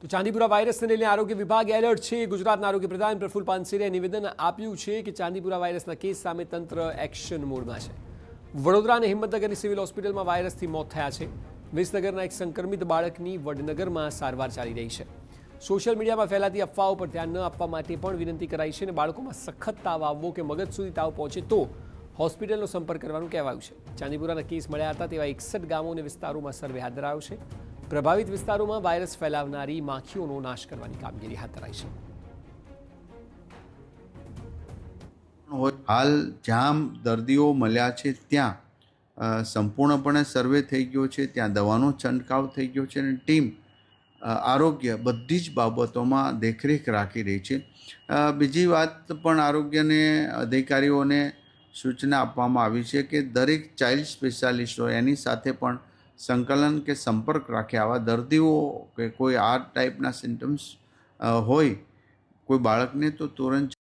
તો ચાંદીપુરા વાયરસને લઈને આરોગ્ય વિભાગ એલર્ટ છે। ગુજરાતના આરોગ્ય પ્રધાન પ્રફુલ પાનસેરીએ નિવેદન આપ્યું છે કે ચાંદીપુરા વાયરસના કેસ સામે તંત્ર એક્શન મોડમાં છે। વડોદરા અને હિંમતનગરની સિવિલ હોસ્પિટલમાં વાયરસથી મોત થયા છે। વિસનગરના એક સંક્રમિત બાળકની વડનગરમાં સારવાર ચાલી રહી છે। સોશિયલ મીડિયામાં ફેલાતી અફવાઓ પર ધ્યાન ન આપવા માટે પણ વિનંતી કરાઈ છે અને બાળકોમાં સખત તાવ આવવો કે મગજ સુધી તાવ પહોંચે તો હોસ્પિટલનો સંપર્ક કરવાનું કહેવાયું છે। ચાંદીપુરાના કેસ મળ્યા હતા તેવા 61 ગામો અને વિસ્તારોમાં સર્વે હાથ ધરાયો છે। પ્રભાવિત વિસ્તારોમાં વાયરસ ફેલાવનારી માખીઓનો નાશ કરવાની કામગીરી હાથ ધરાઈ છે। હાલ જ્યાં દર્દીઓ મળ્યા છે ત્યાં સંપૂર્ણપણે સર્વે થઈ ગયો છે, ત્યાં દવાનો છંટકાવ થઈ ગયો છે અને ટીમ આરોગ્ય બધી જ બાબતોમાં દેખરેખ રાખી રહી છે। બીજી વાત પણ આરોગ્યને અધિકારીઓને સૂચના આપવામાં આવી છે કે દરેક ચાઇલ્ડ સ્પેશિયાલિસ્ટ હોય એની સાથે પણ સંકલન કે સંપર્ક રાખે। આવા દર્દીઓ કે કોઈ આ ટાઈપના સિમ્ટમ્સ હોય કોઈ બાળકને તો તુરંત